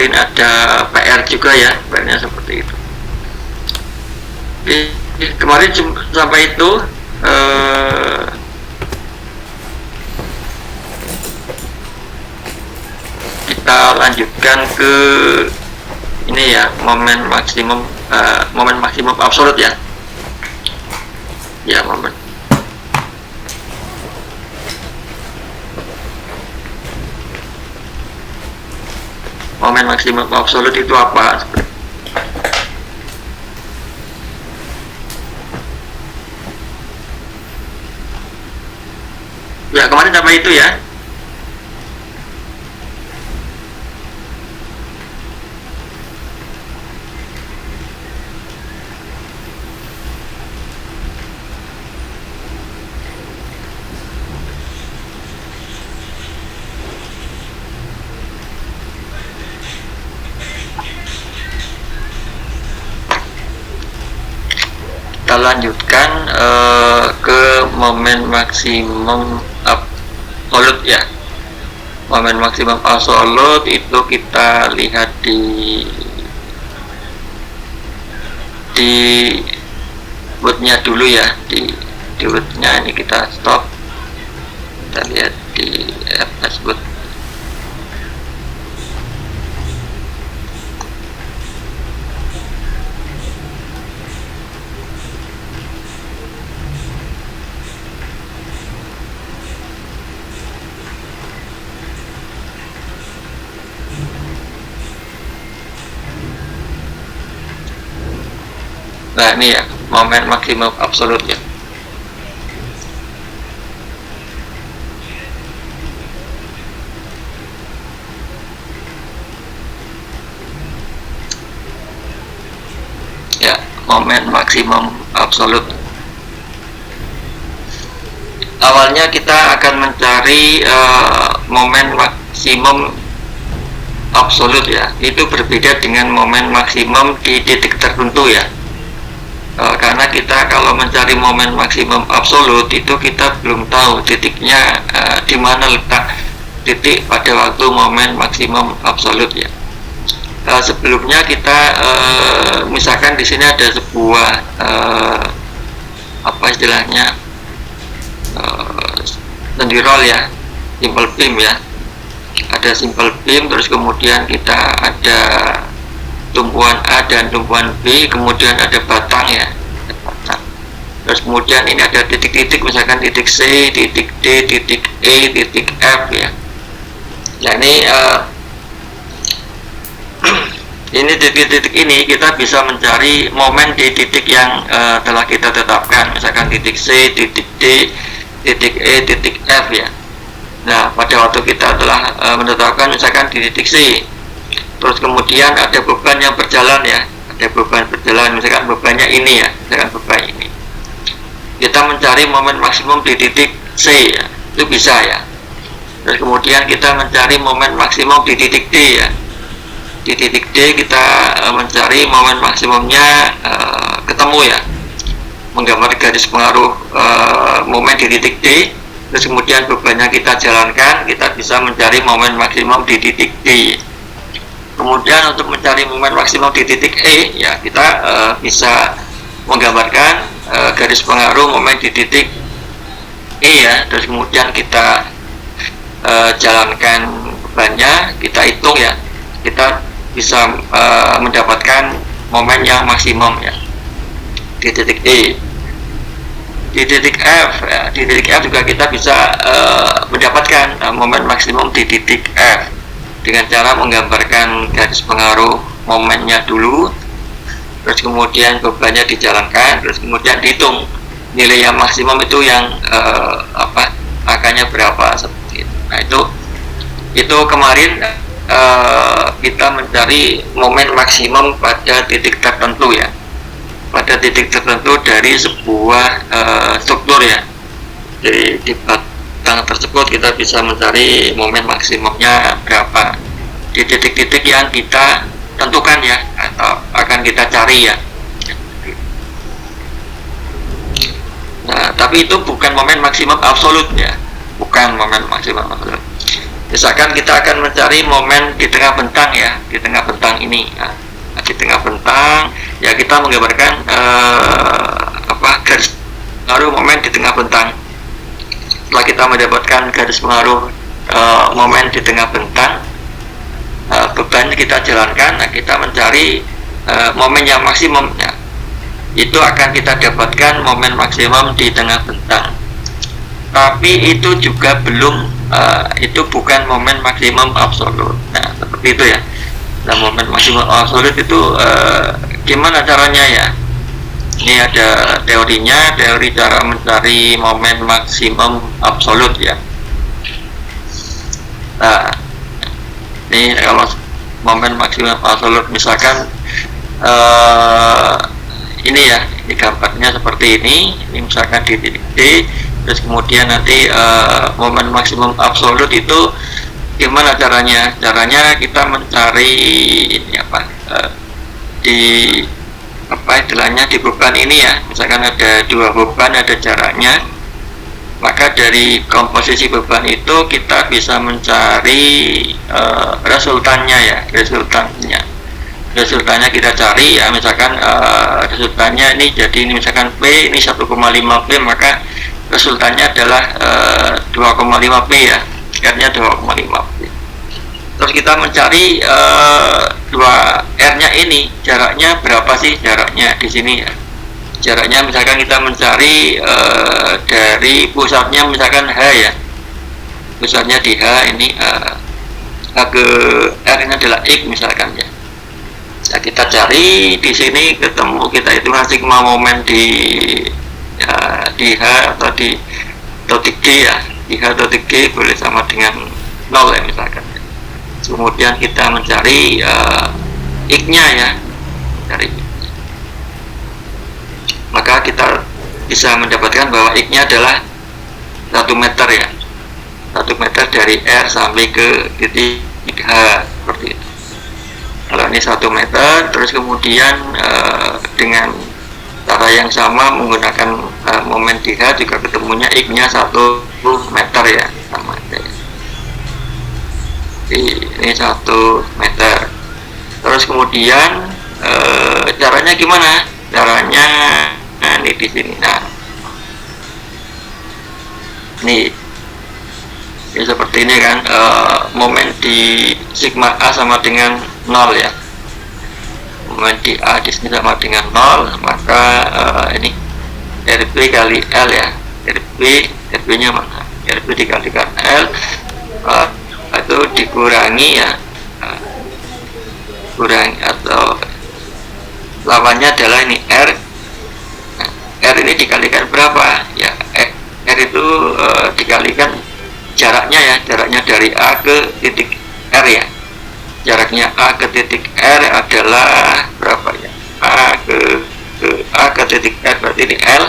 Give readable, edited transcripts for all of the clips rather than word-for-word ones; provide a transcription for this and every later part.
kemarin ada PR juga ya, PR-nya seperti itu. Kemarin sampai itu kita lanjutkan ke ini ya, momen maksimum absolut ya. Ya, momen maksimum absolut itu apa? Ya, kemarin sampai itu ya. Kita lanjutkan ke momen maksimum absolut ya. Momen maksimum absolut itu kita lihat di wordnya dulu ya, di wordnya ini kita stop, kita lihat di FS word. Nah ini ya, momen maksimum absolut ya. Ya, momen maksimum absolut. Awalnya kita akan mencari momen maksimum absolut ya. Itu berbeda dengan momen maksimum di titik tertentu ya. Karena kita kalau mencari momen maksimum absolut itu kita belum tahu titiknya di mana letak titik pada waktu momen maksimum absolut ya. Sebelumnya kita misalkan di sini ada sebuah apa istilahnya sendirol ya, simple beam ya. Ada simple beam, terus kemudian kita ada tumpuan A dan tumpuan B, kemudian ada batang ya, terus kemudian ini ada titik-titik, misalkan titik C, titik D, titik E, titik F ya. Nah ini titik-titik ini kita bisa mencari momen di titik yang telah kita tetapkan, misalkan titik C, titik D, titik E, titik F ya. Nah pada waktu kita telah menetapkan misalkan di titik C, terus kemudian ada beban yang berjalan ya, ada beban berjalan, misalkan bebannya ini ya, misalkan beban ini, kita mencari momen maksimum di titik C ya, itu bisa ya. Terus kemudian kita mencari momen maksimum di titik D ya, di titik D kita mencari momen maksimumnya, ketemu ya, menggambar garis pengaruh momen di titik D, terus kemudian bebannya kita jalankan, kita bisa mencari momen maksimum di titik D. Kemudian untuk mencari momen maksimum di titik E ya, kita bisa menggambarkan garis pengaruh momen di titik E ya, terus kemudian kita jalankan bebannya, kita hitung ya, kita bisa mendapatkan momen yang maksimum ya di titik E. Di titik F ya, di titik F juga kita bisa mendapatkan momen maksimum di titik F dengan cara menggambarkan garis pengaruh momennya dulu, terus kemudian bebannya dijalankan, terus kemudian dihitung nilai yang maksimum itu yang angkanya berapa seperti itu. Nah itu kemarin kita mencari momen maksimum pada titik tertentu ya, pada titik tertentu dari sebuah struktur ya. Jadi di batang tersebut kita bisa mencari momen maksimumnya berapa di titik-titik yang kita tentukan ya, atau akan kita cari ya. Nah, tapi itu bukan momen maksimum absolut ya, bukan momen maksimum absolut. Misalkan kita akan mencari momen di tengah bentang ya, di tengah ini. Nah, di tengah bentang ya kita menggambarkan garis pengaruh momen di tengah bentang. Setelah kita mendapatkan garis pengaruh momen di tengah bentang, beban kita jalankan, nah kita mencari momen yang maksimum. Nah, itu akan kita dapatkan momen maksimum di tengah bentang. Tapi itu juga belum, itu bukan momen maksimum absolut. Nah, seperti itu ya. Nah, momen maksimum absolut itu gimana caranya ya? Ini ada teorinya, teori cara mencari momen maksimum absolut ya. Nah, ini kalau momen maksimum absolut misalkan ini ya, ini gambarnya seperti ini misalkan di titik D, terus kemudian nanti momen maksimum absolut itu gimana caranya? Caranya kita mencari ini di istilahnya di beban ini ya, misalkan ada dua beban, ada jaraknya, maka dari komposisi beban itu kita bisa mencari resultannya ya, resultannya kita cari ya, misalkan resultannya ini jadi ini misalkan P ini 1,5 P, maka resultannya adalah 2,5 P ya, R-nya 2,5 P. Terus kita mencari dua R-nya ini, jaraknya berapa sih jaraknya di sini ya. Jaraknya misalkan kita mencari dari pusatnya misalkan H ya. Pusatnya di H ini H ke R ini adalah X misalkan ya. Nah, kita cari di sini ketemu, kita hitung sigma momen di H atau di titik D ya. Di H atau titik D boleh sama dengan 0 ya misalkan. Kemudian kita mencari X-nya ya, cari. Maka kita bisa mendapatkan bahwa X-nya adalah 1 meter ya, 1 meter dari R sampai ke titik H seperti itu. Kalau ini 1 meter, terus kemudian dengan cara yang sama menggunakan momen di H juga ketemunya X-nya 1 meter ya, sama aja ya. Ini 1 meter. Terus kemudian caranya gimana? Caranya ini di sini. Nah, ini seperti ini kan, momen di sigma A sama dengan 0 ya. Momen di A di sini sama dengan 0, maka ini RB kali L ya. RB nya mana? RB dikalikan L itu dikurangi ya, kurangi atau lawannya adalah ini R. Nah, R ini dikalikan berapa ya? R itu dikalikan jaraknya ya, jaraknya dari A ke titik R ya. Jaraknya A ke titik R adalah berapa ya? A ke titik R berarti ini L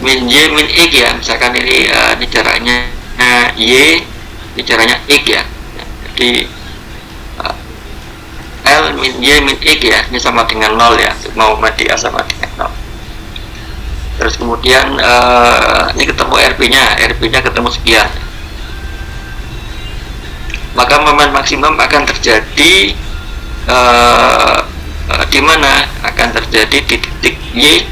min Y min X ya, misalkan ini jaraknya Y, ini jaraknya X ya. Jadi L min Y min X ya, ini sama dengan 0 ya, mau di A sama dengan 0. Terus kemudian ini ketemu RB-nya ketemu sekian. Maka momen maksimum akan terjadi di mana? Akan terjadi di titik Y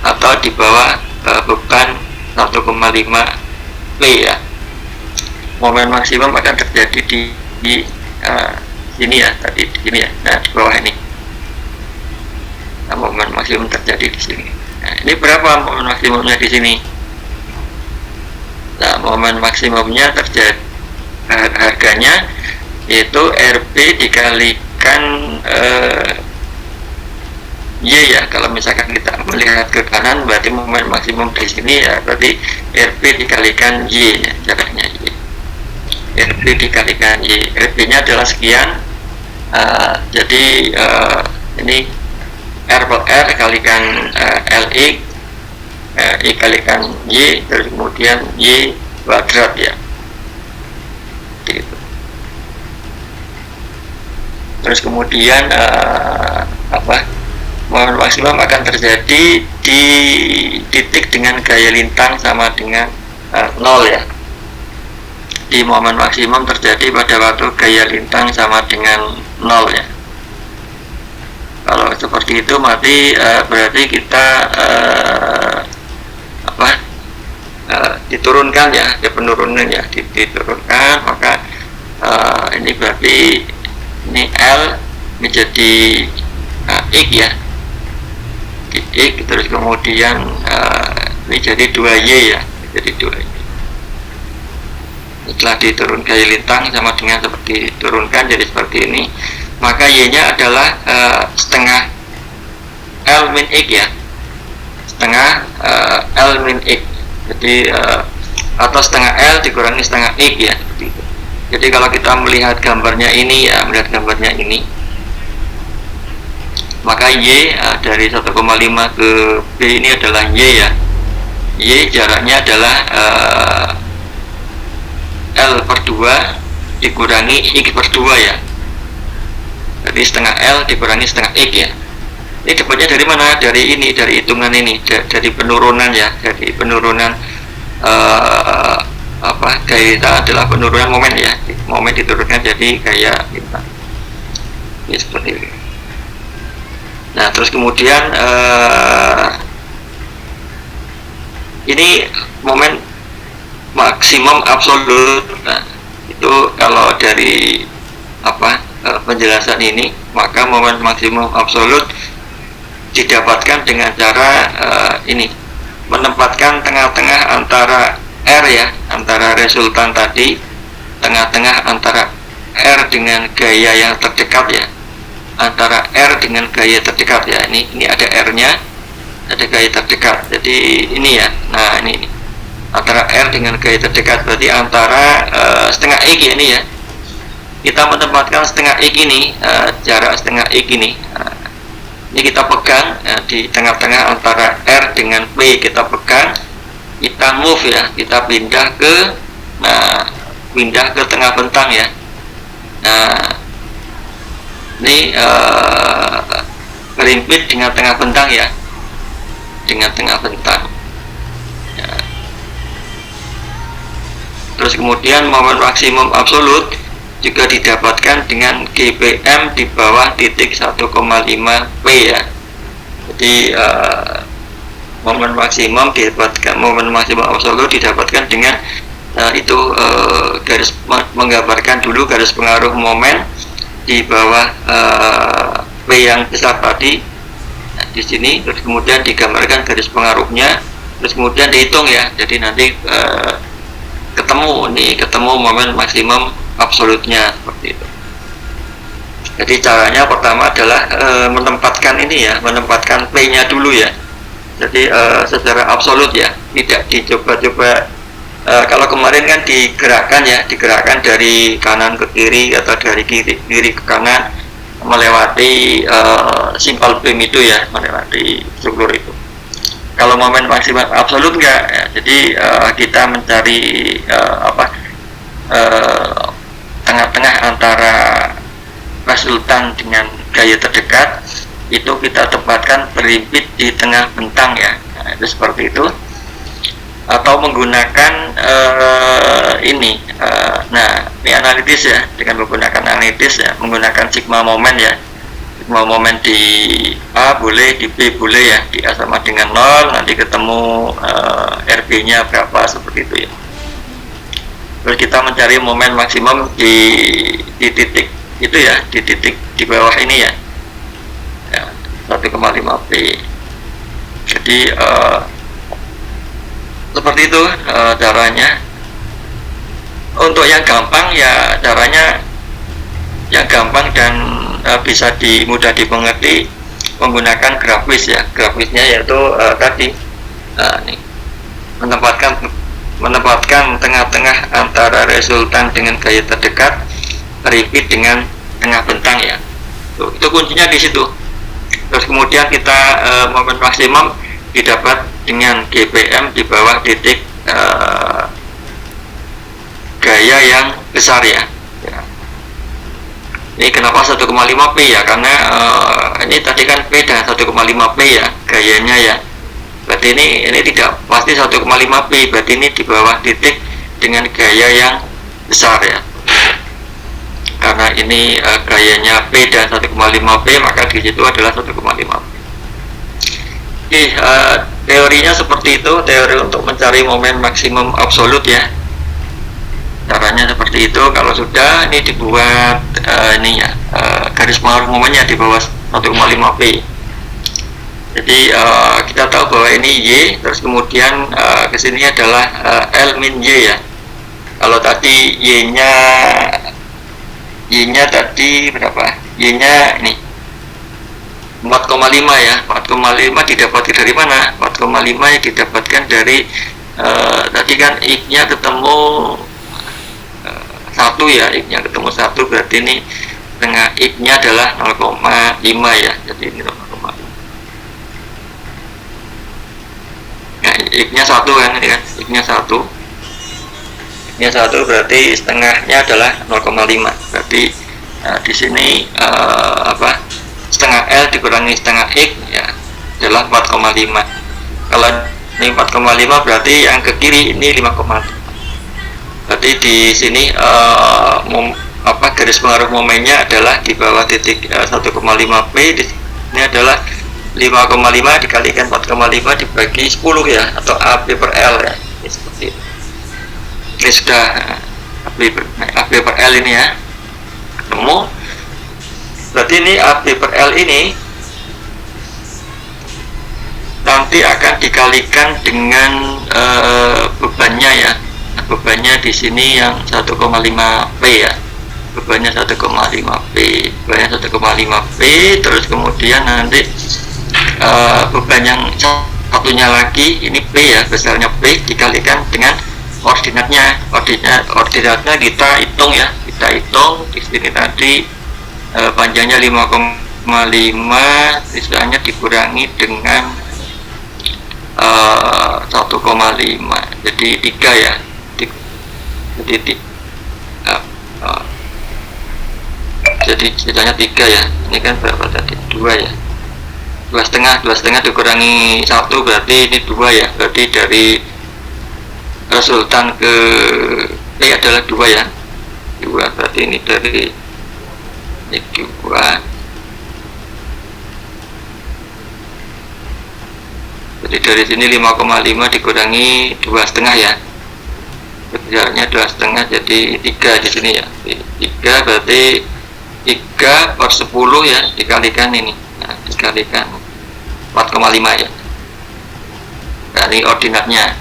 atau di bawah beban 1,5 P ya. Momen maksimum akan terjadi di sini ya, tadi di sini ya. Nah, di bawah ini. Nah, momen maksimum terjadi di sini. Nah, ini berapa momen maksimumnya di sini? Nah, momen maksimumnya terjadi harganya yaitu RB dikalikan Y ya. Kalau misalkan kita melihat ke kanan berarti momen maksimum di sini ya, berarti RB dikalikan Y ya, jaraknya Y. RB dikalikan Y, RB-nya adalah sekian. Jadi ini R per R kalikan LX, I kalikan Y, terus kemudian Y kuadrat ya. Gitu. Terus kemudian momen maksimum akan terjadi di titik dengan gaya lintang sama dengan 0 ya. Jadi momen maksimum terjadi pada waktu gaya lintang sama dengan 0 ya. Kalau seperti itu berarti kita diturunkan ya, penurunan ya, diturunkan, maka ini berarti ini L menjadi X ya, X, terus kemudian ini jadi 2Y ya, jadi 2Y. Setelah diturunkan gaya lintang sama dengan seperti diturunkan jadi seperti ini, maka Y-nya adalah setengah L min X ya, setengah L min X. Jadi atau setengah L dikurangi setengah X ya. Jadi kalau kita melihat gambarnya ini ya, melihat gambarnya ini, maka Y dari 1,5 ke B ini adalah Y ya. Y jaraknya adalah L per 2 dikurangi X per 2 ya. Jadi setengah L dikurangi setengah X ya. Ini dapatnya dari mana? Dari ini, dari hitungan ini, dari penurunan ya, dari penurunan gaya adalah penurunan momen ya, momen diturunkan jadi gaya kita. Ini seperti ini. Nah, terus kemudian ini momen maksimum absolut. Nah, itu kalau dari penjelasan ini, maka momen maksimum absolut didapatkan dengan cara ini, menempatkan tengah-tengah antara R ya, antara resultan tadi, tengah-tengah antara R dengan gaya yang terdekat ya, antara R dengan gaya terdekat ya. Ini ada R-nya, ada gaya terdekat. Jadi ini ya, nah ini antara R dengan gaya terdekat, berarti antara setengah X ya, ini ya. Kita menempatkan setengah X ini, jarak setengah X ini. Ini kita pegang di tengah-tengah antara R dengan P, kita pegang, kita move ya, kita pindah ke tengah bentang ya. Nah, ini merimpit dengan tengah bentang ya, dengan tengah bentang ya. Terus kemudian momen maksimum absolut juga didapatkan dengan GPM di bawah titik 1,5 P ya. Jadi momen maksimum absolut didapatkan dengan garis menggambarkan dulu garis pengaruh momen di bawah P yang besar tadi. Nah, di sini terus kemudian digambarkan garis pengaruhnya, terus kemudian dihitung ya. Jadi nanti ketemu momen maksimum absolutnya seperti itu. Jadi caranya pertama adalah menempatkan ini ya, menempatkan P-nya dulu ya. Jadi secara absolut ya, tidak dicoba-coba. Kalau kemarin kan digerakkan dari kanan ke kiri atau dari kiri ke kanan melewati simpel beam itu ya, melewati struktur itu. Kalau momen maksimal absolut enggak ya, jadi kita mencari tengah-tengah antara resultan dengan gaya terdekat, itu kita tempatkan berimpit di tengah bentang ya. Nah, itu seperti itu. Atau menggunakan ini analitis ya, dengan menggunakan analitis ya, menggunakan sigma momen ya. Sigma momen di A boleh, di B boleh ya, di A sama dengan 0, nanti ketemu RB nya berapa seperti itu ya. Terus kita mencari momen maksimum di titik itu ya, di titik di bawah ini ya, 1,5 P. Jadi seperti itu caranya. Untuk yang gampang ya, caranya yang gampang dan bisa mudah dimengerti menggunakan grafis ya. Grafisnya yaitu tadi nih, menempatkan tengah-tengah antara resultan dengan gaya terdekat, repeat dengan tengah bentang ya. Itu kuncinya di situ. Terus kemudian kita momen maksimum didapat dengan GPM di bawah titik gaya yang besar ya. Ini kenapa 1,5 P ya, karena ini tadi kan P dan 1,5 P ya gayanya ya. Berarti ini tidak pasti 1,5 P, berarti ini di bawah titik dengan gaya yang besar ya, karena ini gayanya P dan 1,5 P, maka di situ adalah 1,5 P. Teorinya seperti itu, teori untuk mencari momen maksimum absolut ya. Caranya seperti itu. Kalau sudah ini dibuat garis pengaruh momennya di bawah 1,5 P. Jadi kita tahu bahwa ini Y, terus kemudian kesini adalah L min Y ya. Kalau tadi Y-nya tadi berapa? Y-nya ini 4,5 ya. 4,5 didapati dari mana? 4,5 yang didapatkan dari tadi kan X-nya ketemu 1 ya. X-nya ketemu 1, berarti ini tengah X-nya adalah 0,5 ya. Jadi ini 0,5. Nah, X-nya 1 kan, ini kan. X-nya 1. X-nya 1 berarti setengahnya adalah 0,5. Berarti di sini setengah L dikurangi setengah X ya adalah 4,5. Kalau ini 4,5 berarti yang ke kiri ini 5,5. Berarti di sini garis pengaruh momennya adalah di bawah titik 1,5 P. Di sini adalah 5,5 dikalikan 4,5 dibagi 10 ya, atau AB per L ya. Ini seperti itu. Ini sudah AB per L ini ya ketemu. Berarti ini AB per L ini nanti akan dikalikan dengan bebannya ya. Bebannya di sini yang 1,5 P ya. Bebannya 1,5 P. Bebannya 1,5 P. Terus kemudian nanti beban yang satunya lagi ini P ya, besarnya P dikalikan dengan ordinatnya. Ordinatnya kita hitung ya. Kita hitung di sini tadi panjangnya 5,5, sisanya dikurangi dengan 1,5, jadi 3 ya. Jadi sisanya 3 ya. Ini kan berapa tadi? 2 ya. 2,5 dikurangi 1 berarti ini 2 ya. Berarti dari resultan ke P adalah 2 ya. 2 berarti ini dari 2. Jadi dari sini 5,5 dikurangi 2,5 ya. Kerjanya 2,5 jadi 3 di sini ya. 3 berarti 3 per 10 ya, dikalikan ini. Nah, dikalikan 4,5 ya. Dari ordinatnya.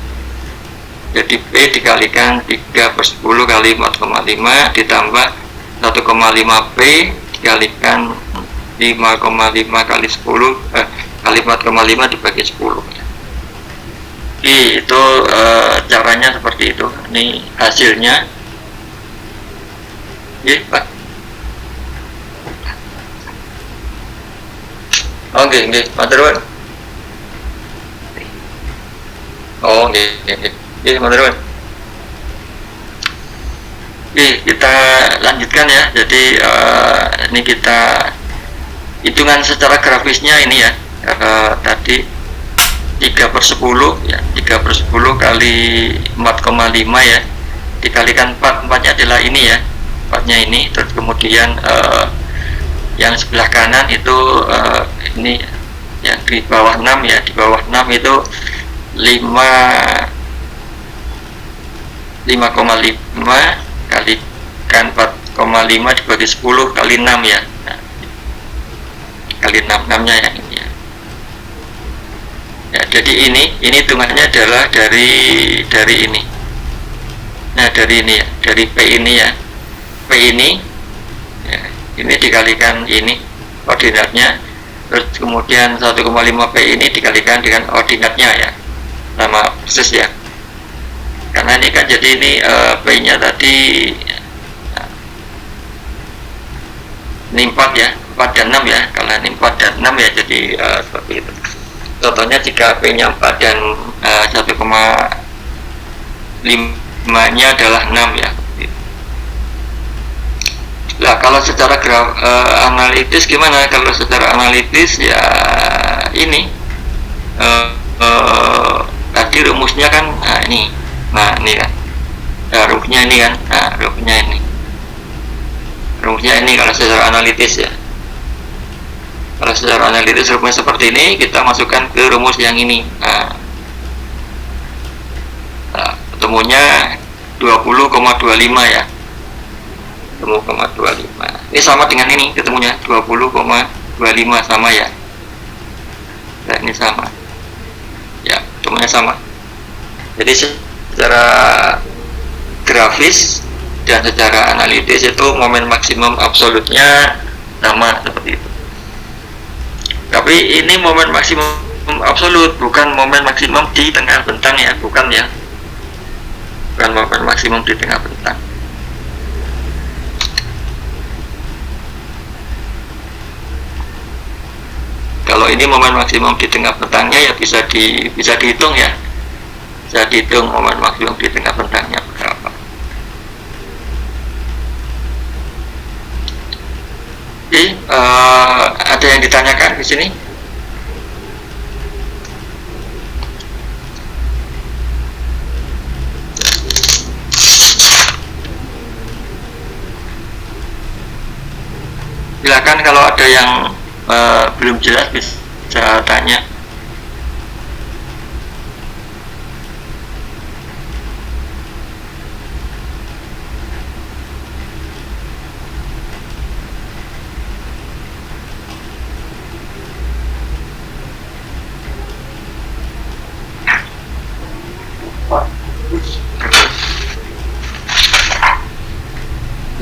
Jadi P dikalikan 3 per 10 kali 4,5 ditambah 1,5 P dikalikan 5,5 kali 10 kali 4,5 dibagi 10 ya. Itu caranya seperti itu. Ini hasilnya ya Pak. Oke, Pak Terun. Oke, Pak Terun. Kita lanjutkan ya. Jadi ini kita hitungan secara grafisnya ini ya. Tadi 3 per 10 ya, 3 per 10 kali 4,5 ya, dikalikan 4 nya adalah ini ya, 4 nya ini. Terus kemudian yang sebelah kanan itu ini yang di bawah 6 ya, di bawah 6 itu 5,5 kalikan 4,5 dibagi 10 kali 6 ya. Nah, kali 6 nya yang ini ya. Ya, jadi ini hitungannya adalah dari ini. Nah, dari ini ya, dari P ini ya. P ini ya, ini dikalikan ini ordinatnya, terus kemudian 1,5 P ini dikalikan dengan ordinatnya ya, sama persis ya. Karena ini kan jadi ini P nya tadi ini 4 ya, 4 dan 6 ya. Kalau ini 4 dan 6 ya, jadi seperti itu. Contohnya jika P nya 4 dan 1,5 nya adalah 6 ya. Nah, kalau secara analitis gimana? Kalau secara analitis ya ini tadi rumusnya kan ini. Nah, ini kan. Nah, rumusnya ini kan. Nah, rumusnya rumusnya ini kalau secara analitis ya. Kalau secara analitis rumusnya seperti ini, kita masukkan ke rumus yang ini. Ketemunya 20,25 ya. 20,25. Ini sama dengan ini ketemunya 20,25 sama ya. Nah, ini sama. Ya, ketemunya sama. Jadi secara grafis dan secara analitis itu momen maksimum absolutnya sama seperti itu. Tapi ini momen maksimum absolut, bukan momen maksimum di tengah bentang ya, bukan ya. Bukan momen maksimum di tengah bentang. Kalau ini momen maksimum di tengah bentangnya ya bisa dihitung ya. Bisa dihitung momen maksimum di tengah bentangnya berapa. Jadi ada yang ditanyakan di sini? Silakan kalau ada yang belum jelas bisa tanya.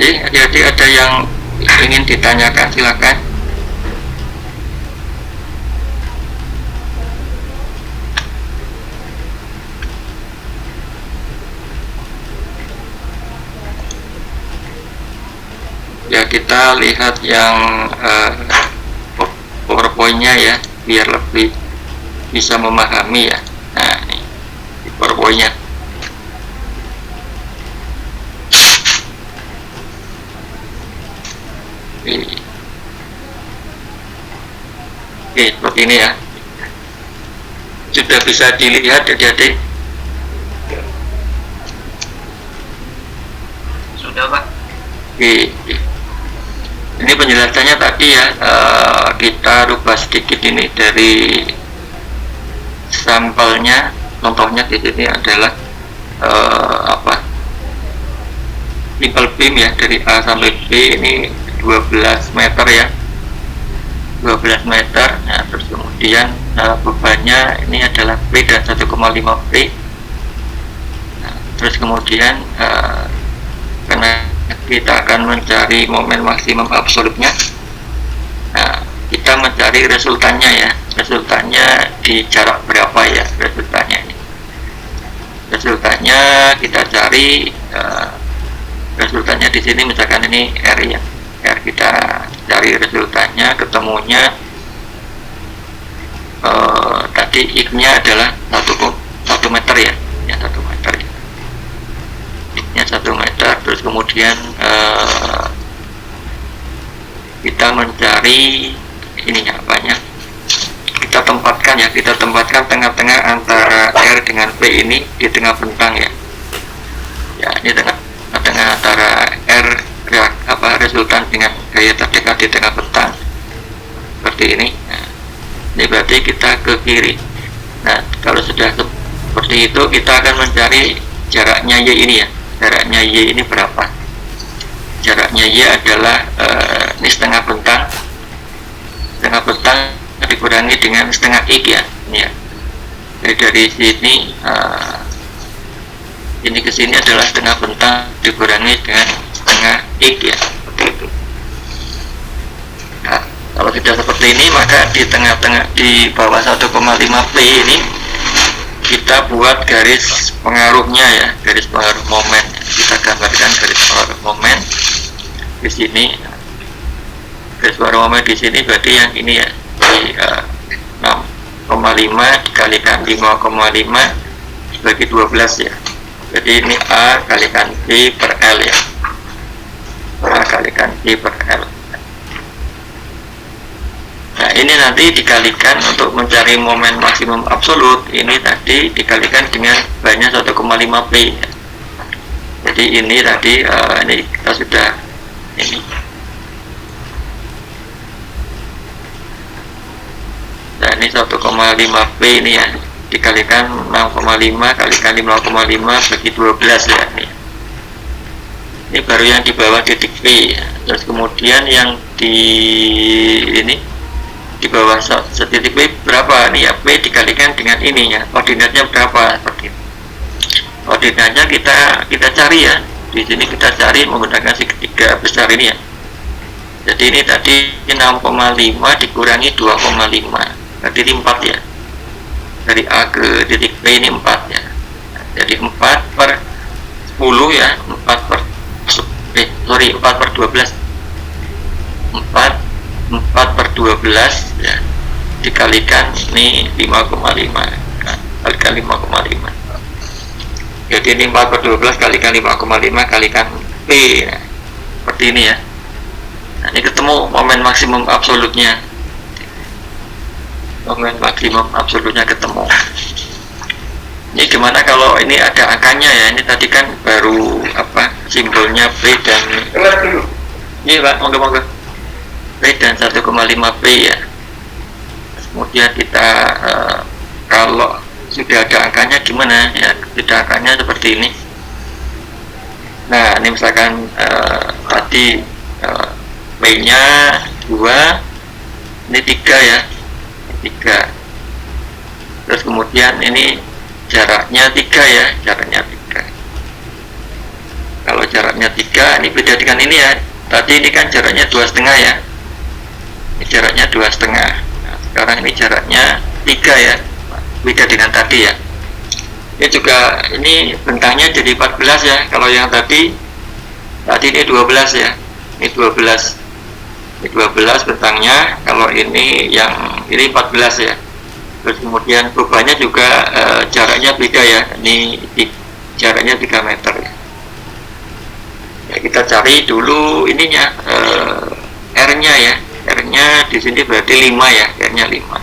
Jadi adik-adik ada yang ingin ditanyakan, silakan. Ya, kita lihat yang PowerPoint-nya ya, biar lebih bisa memahami ya. Nah, ini PowerPoint-nya. Oke, seperti ini ya. Sudah bisa dilihat adik-adik? Sudah, Pak. Oke. Ini penjelasannya tadi ya, kita rubah sedikit ini dari sampelnya. Contohnya di sini adalah triple beam ya, dari A sampai B ini 12 meter ya, 12 meter. Nah, terus kemudian bebannya ini adalah P dan 1,5 P. Nah, terus kemudian karena kita akan mencari momen maksimum absolutnya, nah, kita mencari resultannya ya. Resultannya di jarak berapa ya resultannya ini? Resultannya kita cari, resultannya di sini misalkan ini R ya. R kita cari resultannya, ketemunya tadi X-nya adalah 1 meter ya. Ya, 1 meter ya. X-nya 1 meter. Terus kemudian kita mencari ininya apanya, kita tempatkan tengah-tengah antara R dengan P ini di tengah bentang ya. Ya, ini tengah-tengah antara R resultan dengan gaya terdekat di tengah bentang seperti ini. Nah, ini berarti kita ke kiri. Nah, kalau sudah seperti itu, kita akan mencari jaraknya Y ini ya. Jaraknya Y ini berapa? Jaraknya Y adalah ini setengah bentang. Setengah bentang dikurangi dengan setengah X ya. Ini ya. Jadi dari sini ini ke sini adalah setengah bentang dikurangi dengan setengah X ya. Seperti itu. Nah, kalau sudah seperti ini, maka di tengah-tengah di bawah 1,5 P ini kita buat garis pengaruhnya ya, garis pengaruh momen. Kita gambarkan garis pengaruh momen di sini. Garis pengaruh momen di sini berarti yang ini ya, di 6,5 dikalikan 5,5 sebagai 12 ya. Jadi ini A kalikan B per L ya. A kalikan B per L. Nah, ini nanti dikalikan untuk mencari momen maksimum absolut. Ini tadi dikalikan dengan banyak 1,5 P ya. Jadi ini tadi ini kita sudah ini. Nah ini 1,5P ini ya, dikalikan 6,5 kalikan 5,5 bagi 12 ya ini. Ini baru yang di bawah titik P ya. Terus kemudian yang di ini di bawah titik P berapa nih ya, P dikalikan dengan ininya, koordinatnya berapa seperti itu. Koordinatnya kita cari ya, di sini kita cari menggunakan segitiga besar ini ya. Jadi ini tadi 6,5 dikurangi 2,5 berarti 4 ya, dari A ke titik P ini 4 ya. Jadi 4 per 10 ya, 4 per 12 4 per 12 ya, dikalikan ini 5,5 kalikan 5,5. Jadi ini 4 per 12 kalikan 5,5 kalikan P ya. Seperti ini ya. Nah ini ketemu momen maksimum absolutnya, momen maksimum absolutnya ketemu. Ini gimana kalau ini ada angkanya ya, ini tadi kan baru apa simbolnya P dan ini Pak, monggo P dan 1,5P ya. Kemudian kita kalau sudah ada angkanya gimana ya, sudah angkanya seperti ini. Nah ini misalkan tadi P nya 2, ini 3 ya, 3. Terus kemudian ini jaraknya 3 ya, jaraknya 3. Kalau jaraknya 3 ini beda dengan ini ya, tadi ini kan jaraknya 2,5 ya, ini jaraknya 2,5. Nah, sekarang ini jaraknya 3 ya, beda dengan tadi ya. Ini juga ini bentangnya jadi 14 ya, kalau yang tadi ini 12 ya, ini 12, ini 12 bentangnya, kalau ini yang ini 14 ya. Terus kemudian bebannya juga jaraknya beda ya, ini jaraknya 3 meter ya. Ya kita cari dulu ininya R nya ya, R nya di sini berarti 5 ya, R nya 5,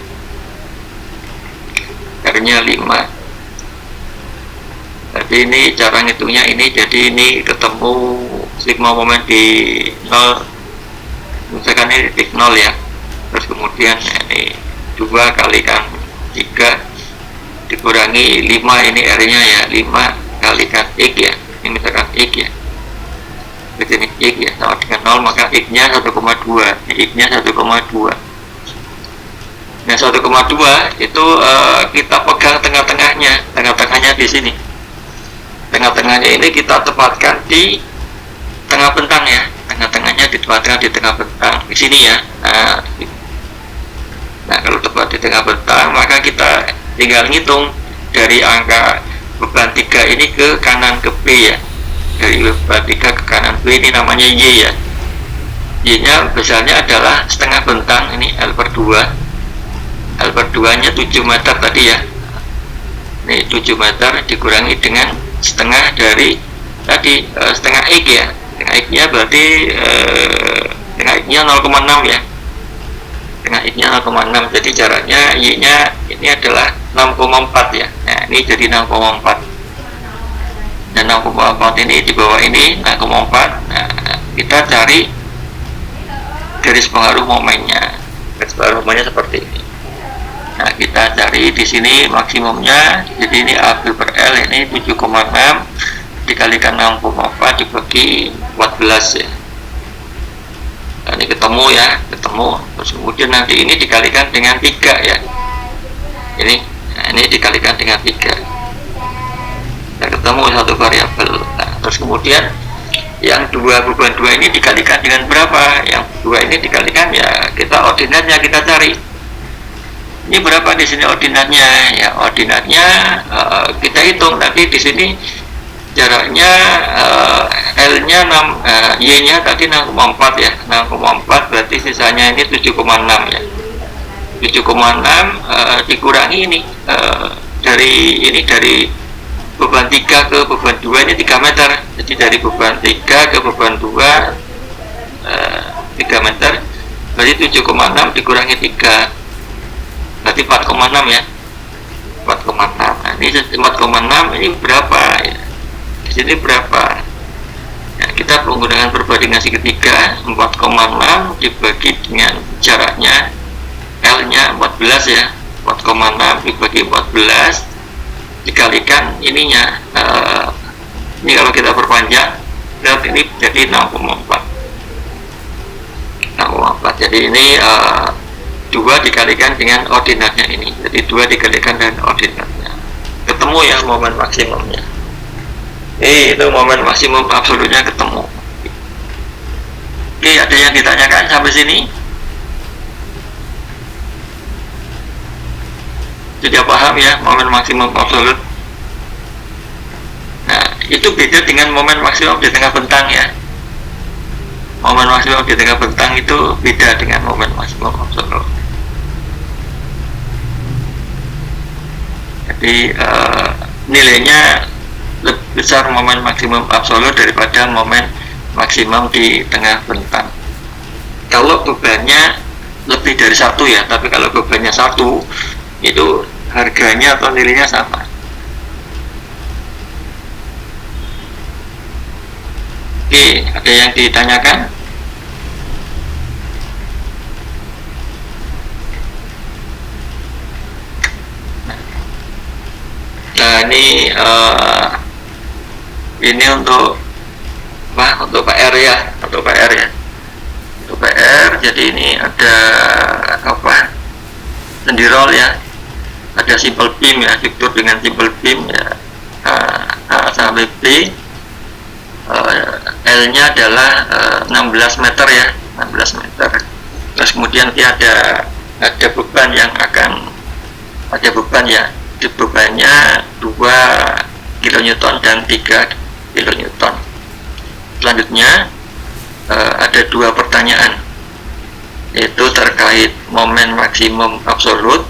R nya 5. Jadi ini cara ngitungnya ini, jadi ini ketemu sigma momen di 0, misalkan ini titik 0 ya. Terus kemudian ini 2 kalikan 3 dikurangi 5, ini R nya ya 5 kalikan X ya, ini misalkan X ya, jadi ini X ya sama dengan 0, maka X nya 1,2, X nya 1,2. Nah 1,2 itu kita pegang tengah-tengahnya di sini. Tengah-tengahnya ini kita tempatkan di tengah bentang ya, tengah-tengahnya ditempatkan di tengah bentang di sini ya. Nah kalau tepat di tengah bentang, maka kita tinggal ngitung dari angka beban 3 ini ke kanan ke P ya, dari beban 3 ke kanan P ini namanya Y ya. Y nya besarnya adalah setengah bentang, ini L per 2, L per 2 nya 7 meter tadi ya. Ini 7 meter dikurangi dengan setengah dari tadi setengah X ya, setengah X nya berarti setengah X nya 0,6 ya, setengah X nya 0,6. jadi jaraknya Y nya ini adalah 6,4 ya. Nah ini jadi 6,4, dan 6,4 ini di bawah ini 6,4. Nah kita cari garis pengaruh momennya, garis pengaruh momennya seperti ini. Nah kita cari di sini maksimumnya, jadi ini A per L ini 7,6 dikalikan 6,4 dibagi 14 ya. Nah, ini ketemu ya, ketemu. Terus kemudian nanti ini dikalikan dengan 3 ya. Ini dikalikan dengan 3. Nah, ketemu satu variabel. Nah, terus kemudian yang beban 2 ini dikalikan dengan berapa? Yang 2 ini dikalikan ya, kita ordinatnya kita cari. Ini berapa di sini ordinatnya? Ya ordinatnya kita hitung tadi di sini jaraknya L-nya 6, Y-nya tadi 6,4 ya, 6,4 berarti sisanya ini 7,6 ya. 7,6 dikurangi ini dari beban 3 ke beban 2 ini 3 meter. Jadi dari beban 3 ke beban 2 3 meter, berarti 7,6 dikurangi 3 berarti 4,6 ya, 4,6. Nah, ini 4,6 ini berapa ya? Di sini berapa? kita menggunakan perbandingan segitiga 4,6 dibagi dengan jaraknya L nya 14 ya, 4,6 dibagi 14 dikalikan ininya, ini kalau kita perpanjang lihat ini jadi 6,4. Jadi ini 2 dikalikan dengan ordinatnya ini, jadi 2 dikalikan dengan ordinatnya, ketemu ya momen maksimumnya. Itu momen maksimum absolutnya ketemu. Oke, ada yang ditanyakan sampai sini? Sudah paham ya momen maksimum absolut? Nah, itu beda dengan momen maksimum di tengah bentang ya. Momen maksimum di tengah bentang itu beda dengan momen maksimum absolut. Jadi nilainya lebih besar momen maksimum absolut daripada momen maksimum di tengah bentang. Kalau bebannya lebih dari 1 ya, tapi kalau bebannya 1 itu harganya atau nilainya sama. Oke, ada yang ditanyakan? Nah, ini untuk apa? Untuk PR ya, untuk PR ya. Untuk PR, jadi ini ada apa? Sendirol ya. Ada simple beam ya, struktur dengan simple beam ya. A sampai B. L-nya adalah 16 meter ya, 16 meter. Terus kemudian dia ada beban yang akan ada beban ya. Bebannya 2 kN dan 3 kN. Selanjutnya ada 2 pertanyaan, yaitu terkait momen maksimum absolut.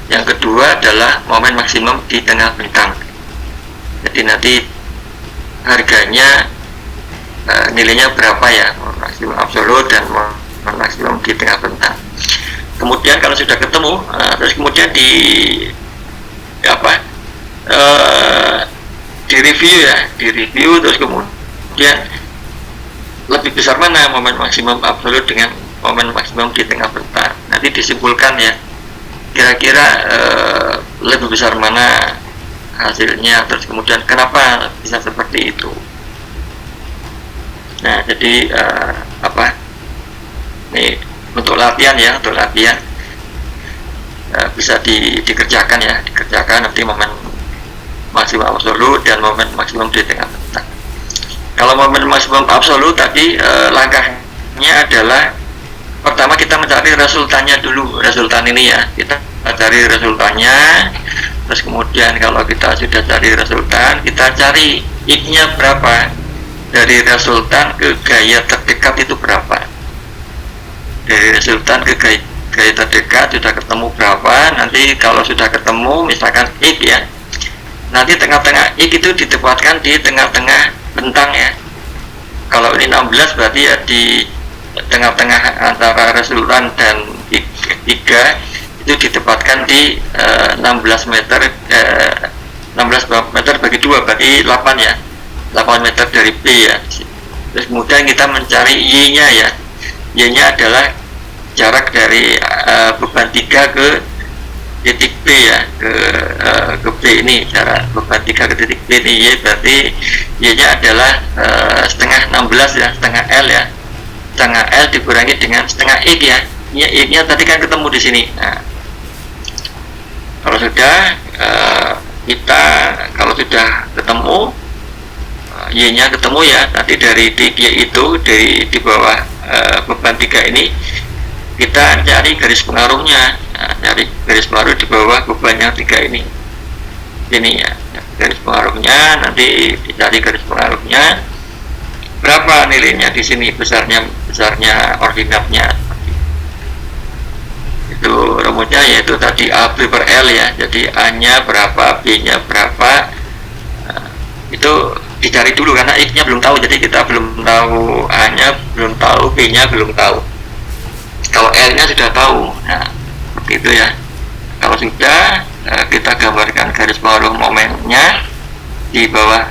Yang kedua adalah momen maksimum di tengah bentang. Jadi nanti harganya nilainya berapa ya, maksimum absolut dan maksimum di tengah bentang. Kemudian kalau sudah ketemu, terus kemudian di review ya, di review terus kemudian lebih besar mana momen maksimum absolut dengan momen maksimum di tengah bentang. Nanti disimpulkan ya, kira-kira lebih besar mana hasilnya, terus kemudian kenapa bisa seperti itu. Nah, jadi ini untuk latihan ya, untuk latihan bisa dikerjakan ya, dikerjakan nanti momen maksimum absolut dan momen maksimum di tengah bentang. Kalau momen maksimum absolut tadi langkahnya adalah pertama kita mencari resultannya dulu, resultan ini ya, kita cari resultannya. Terus kemudian kalau kita sudah cari resultan, kita cari I-nya berapa, dari resultan ke gaya terdekat itu berapa, dari resultan ke gaya terdekat sudah ketemu berapa. Nanti kalau sudah ketemu misalkan I ya, nanti tengah-tengah I itu ditempatkan di tengah-tengah bentang ya. Kalau ini 16 berarti ya di tengah-tengah antara resultan dan 3 itu ditempatkan di 16 meter 16 meter bagi 2 berarti 8 ya, 8 meter dari B ya. Terus kemudian kita mencari Y-nya ya, Y-nya adalah jarak dari beban 3 ke titik B ya, ke B ini, jarak beban 3 ke titik B ini Y, berarti Y-nya adalah setengah 16 ya, setengah L ya, setengah L dikurangi dengan setengah X ya. Y-nya tadi kan ketemu di sini. Nah, kalau sudah kita kalau sudah ketemu Y-nya ketemu ya, nanti dari Y itu di bawah beban 3 ini kita cari garis pengaruhnya. Nah, cari garis pengaruh di bawah beban yang 3 ini ya, garis pengaruhnya. Nanti dicari garis pengaruhnya berapa nilainya di sini, besarnya ordinatnya. Itu rumusnya yaitu tadi AB per L ya, jadi A nya berapa, B nya berapa. Itu dicari dulu karena X nya belum tahu, jadi kita belum tahu A nya, belum tahu B nya, belum tahu. Kalau L nya sudah tahu. Nah, seperti itu ya. Kalau sudah kita gambarkan garis pengaruh momennya. di bawah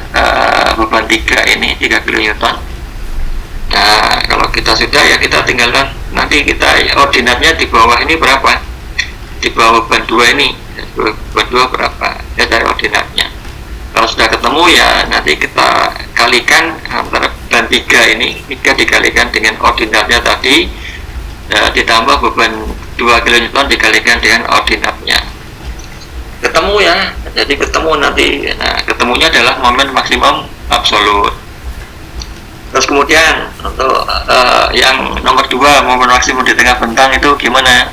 beban 3 ini 3 kN. Nah, kalau kita sudah ya kita tinggalkan, nanti kita ordinatnya di bawah ini berapa, di bawah beban 2 ini, beban 2 berapa, ya dari ordinatnya. Kalau sudah ketemu ya nanti kita kalikan antara beban 3 ini, 3 dikalikan dengan ordinatnya tadi, ditambah beban 2 kN dikalikan dengan ordinatnya, ketemu ya. Jadi ketemu nanti, nah ketemunya adalah momen maksimum absolut. Terus kemudian untuk yang nomor 2, momen maksimum di tengah bentang itu gimana?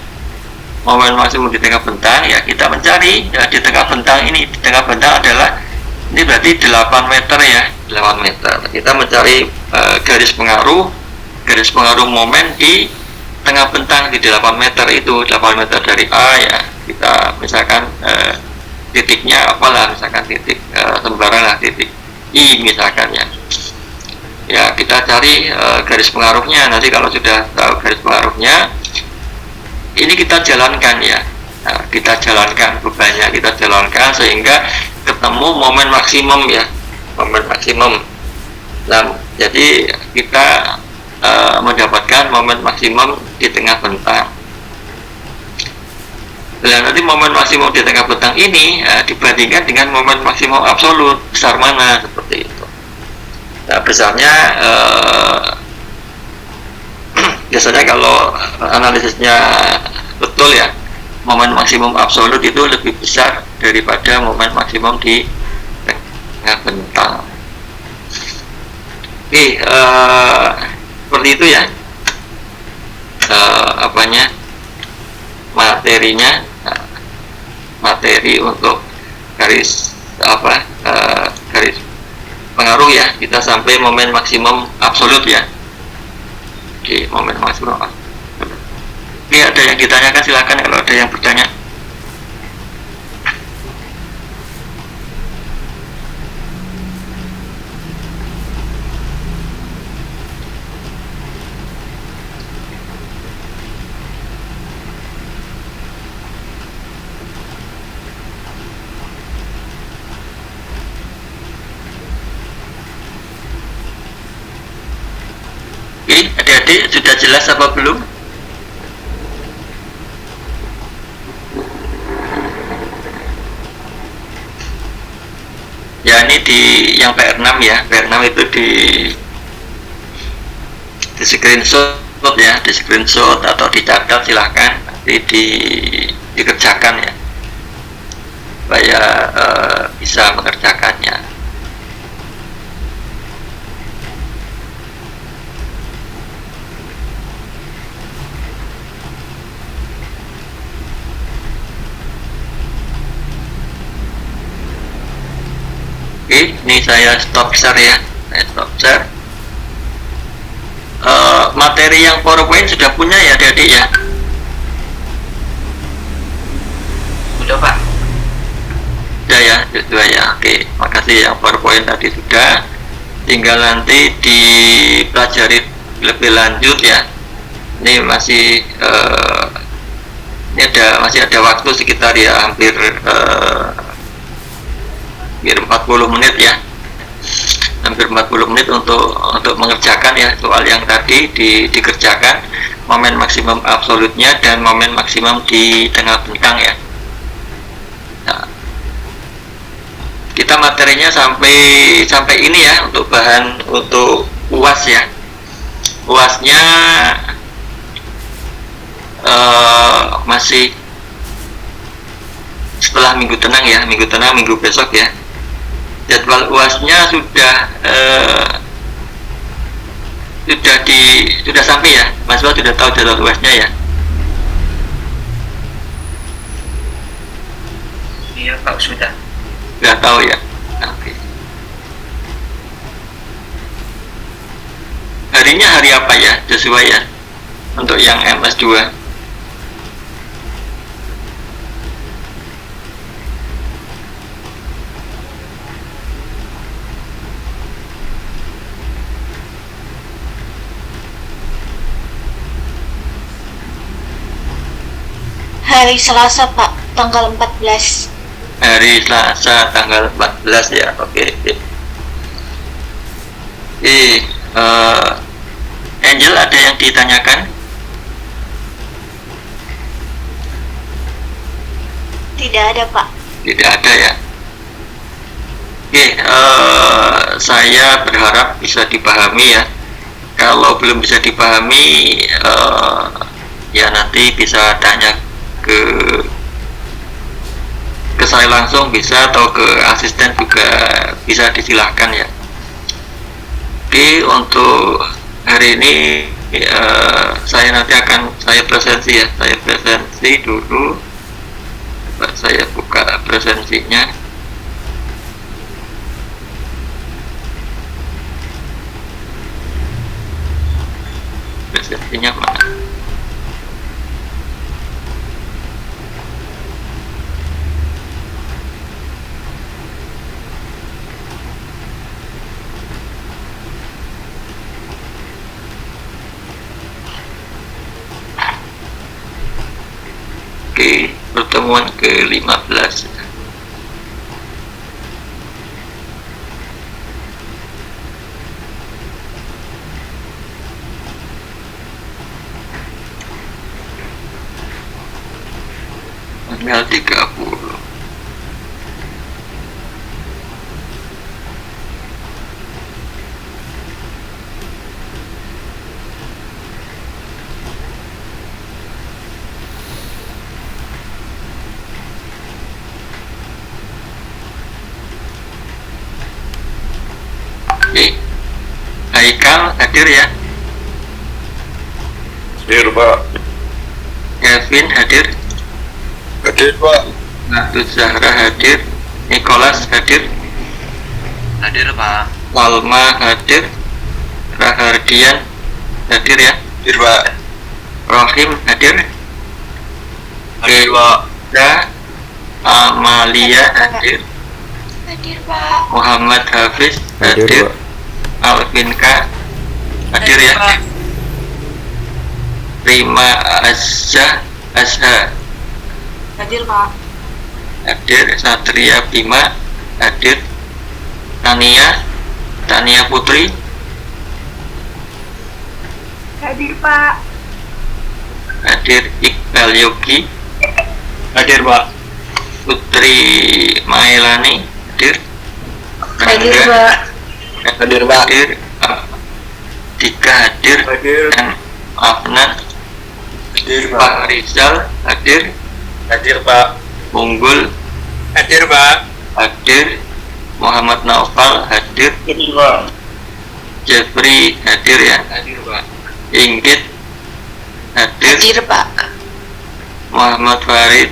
Momen maksimum di tengah bentang ya kita mencari ya, di tengah bentang ini, di tengah bentang adalah ini berarti 8 meter ya, 8 meter. Kita mencari garis pengaruh momen di tengah bentang di 8 meter itu, 8 meter dari A ya. Kita misalkan titiknya apalah, misalkan titik sembarang lah, titik I misalkan ya. Ya kita cari garis pengaruhnya. Nanti kalau sudah tahu garis pengaruhnya, ini kita jalankan ya. Nah, kita jalankan bebannya, kita jalankan sehingga ketemu momen maksimum ya, momen maksimum. Nah, jadi kita mendapatkan momen maksimum di tengah bentang. Nah, nanti momen maksimum di tengah bentang ini dibandingkan dengan momen maksimum absolut, besar mana, seperti itu. Nah, besarnya biasanya kalau analisisnya betul ya, momen maksimum absolut itu lebih besar daripada momen maksimum di tengah bentang. Oke, seperti itu ya, materinya, materi untuk garis garis pengaruh ya, kita sampai momen maksimum absolut ya. Oke, momen maksimum absolut. Oke, ada yang ditanyakan silakan kalau ada yang bertanya. Adik-adik sudah jelas apa belum? Ya ini di yang PR6 ya, PR6 itu di screenshot ya, di screenshot atau dicatat silahkan, nanti dikerjakan ya, supaya bisa mengerjakannya. Oke, ini saya stop share ya, saya stop share. Materi yang PowerPoint sudah punya ya adik-adik ya? Sudah Pak? Sudah ya, sudah ya. Oke, makasih yang PowerPoint tadi sudah. Tinggal nanti dipelajari lebih lanjut ya. Ini masih masih ada waktu sekitar ya hampir 40 menit ya, hampir 40 menit untuk mengerjakan ya soal yang tadi dikerjakan, momen maksimum absolutnya dan momen maksimum di tengah bentang ya. Nah, kita materinya sampai ini ya, untuk bahan untuk UAS ya. UASnya masih setelah minggu tenang ya, minggu besok ya. Jadwal UASnya sudah sampai ya, Mas Wah sudah tahu jadwal UASnya ya? Iya Pak, sudah tahu ya. Oke. Harinya hari apa ya, sesuai ya, untuk yang MS2? Hari Selasa Pak, tanggal 14. hari Selasa tanggal 14 ya. Oke. Angel, ada yang ditanyakan? Tidak ada, Pak. Tidak ada ya. Oke, saya berharap bisa dipahami ya. Kalau belum bisa dipahami, ya nanti bisa tanya ke saya langsung bisa, atau ke asisten juga bisa, disilahkan ya. Oke, untuk hari ini saya nanti akan presentasi ya. Saya presentasi dulu. Saya buka presentasinya. Presentasinya mana? Oke, pertemuan ke-15. Tanggal 30. Oke, Haikal hadir ya? Hadir, Pak. Kevin hadir? Hadir, Pak. Natus Zahra hadir? Nicholas hadir? Hadir, Pak. Walma hadir? Rahardian hadir ya? Hadir, Pak. Rohim hadir? Hadir, Pak. Amalia hadir? Hadir, Pak. Muhammad Hafiz Hadir, hadir? Pak. Alvin K hadir ya? Rima Azza Azha Hadir, Pak. hadir. Satria Bima hadir. Tania Putri Hadir, Pak. hadir. Iqbal Yogi Hadir, Pak. Putri Mailani hadir. Hadir, Rangga Pak. Hadir, Pak. hadir. Dika hadir. Hadir. Dan Afnan. Hadir, Pak Rizal hadir. Hadir, Pak. Unggul Hadir, Pak. hadir. Muhammad Naufal hadir. Hadir, Pak. Jeffrey hadir ya? Hadir, Pak. Inggit hadir. Hadir, Pak. Muhammad Farid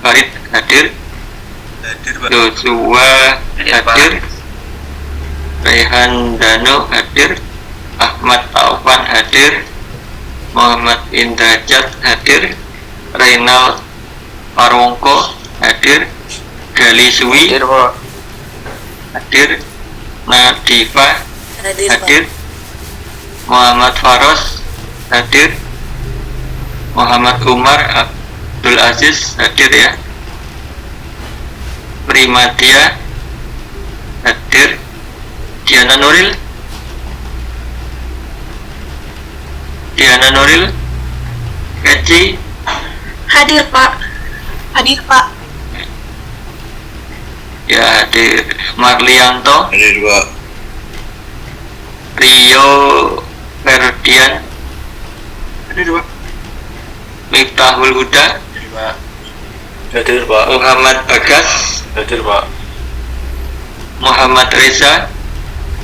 hadir. Hadir, Pak. Joshua Hadir, Pak. hadir. Rehan Dano hadir. Ahmad Taufan hadir. Muhammad Indrajat hadir. Reynal Parwongko hadir. Gali Sui Hadir, Pak. hadir. Nadifa Hadir, hadir. Muhammad Faros hadir. Muhammad Umar Abdul Aziz hadir ya. Primadia hadir. Diana Nuril Keci Hadir, Pak. Hadir, Pak. ya hadir. Marlianto, Hadir, Pak. Rio Ferdian, Hadir, Pak. Miftahul Huda, Hadir, Pak. Hadir, Pak. Muhammad Bagas, Hadir, Pak. Muhammad Reza,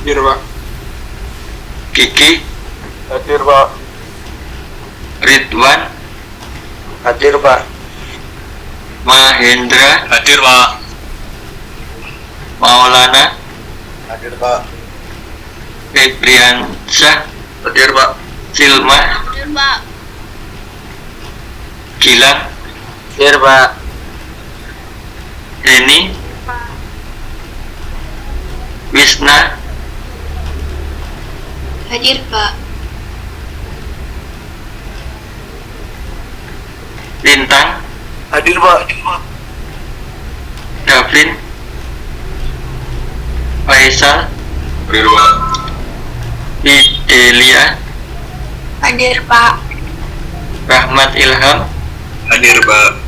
Hadir, Pak. Kiki, Hadir, Pak. Ridwan, Hadir, Pak. Mahendra, Hadir, Pak. Maulana, Hadir, Pak. Febriansyah, Hadir, Pak. Silma, Hadir, Pak. Gilang, Hadir, Pak. Eni, Wisna, Hadir, Pak. Lintang, Hadir, Pak. Davin, Faisal, Hadir Pak. Fidelia, Hadir, Pak. Rahmat Ilham, Hadir Pak.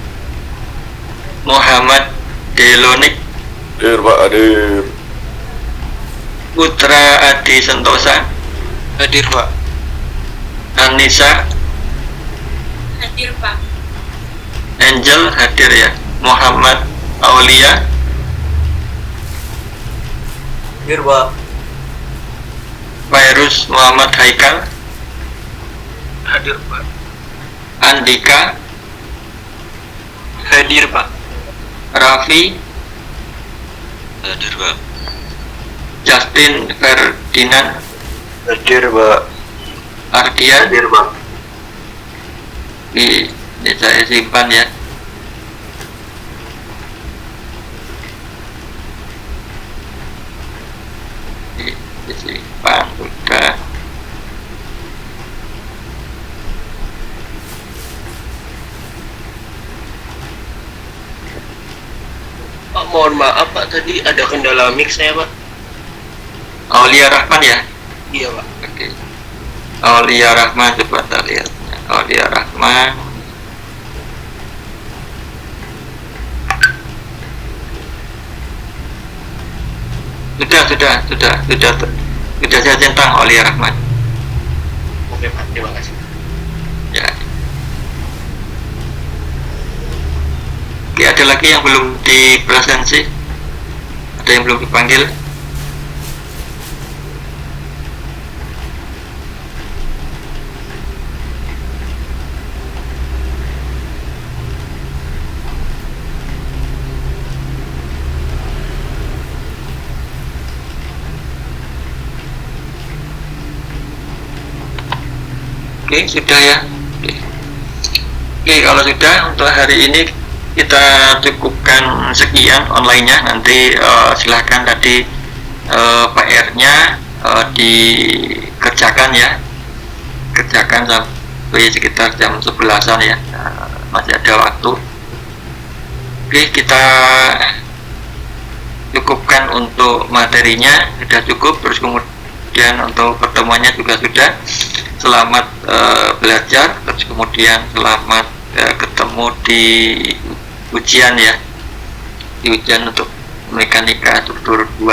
Muhammad Delonik, Hadir Pak. Hadir. Putra Adi Sentosa, Hadir Pak. Anissa, Hadir, Pak. Angel hadir ya, Muhammad Aulia, Hadir Pak. Virus Muhammad Haikal, Hadir Pak. Andika, Hadir Pak. Raffi, Hadir Pak. Justin Ferdinand, Hadir Pak. Ardian, Hadir Pak. ini saya simpan ya. Disimpan sudah. Pak, mohon maaf Pak, tadi ada kendala mic saya Pak. Aulia Rahman ya. Iya Pak. Oke. Aulia Rahman, coba kita lihat. Aulia Rahman. Sudah saya centang Aulia Rahman. Oke Pak, terima kasih. Ya. Oke, ada lagi yang belum dipresensi? Ada yang belum dipanggil? Oke, sudah ya. Oke, kalau sudah untuk hari ini kita cukupkan sekian online-nya. Nanti silahkan tadi PR-nya dikerjakan ya. Kerjakan sampai sekitar jam 11-an ya. Masih ada waktu. Oke, kita cukupkan untuk materinya, sudah cukup. Terus kemudian untuk pertemuannya juga sudah. Selamat belajar, terus kemudian selamat ketemu di ujian ya, di ujian untuk mekanika struktur 2.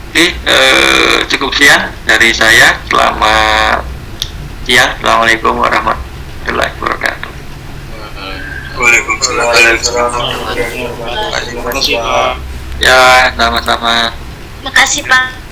Oke, cukup sekian dari saya. Selamat siang. Assalamualaikum warahmatullahi wabarakatuh. Waalaikumsalam. Terima kasih, Pak. Ya, sama-sama. Makasih, Pak.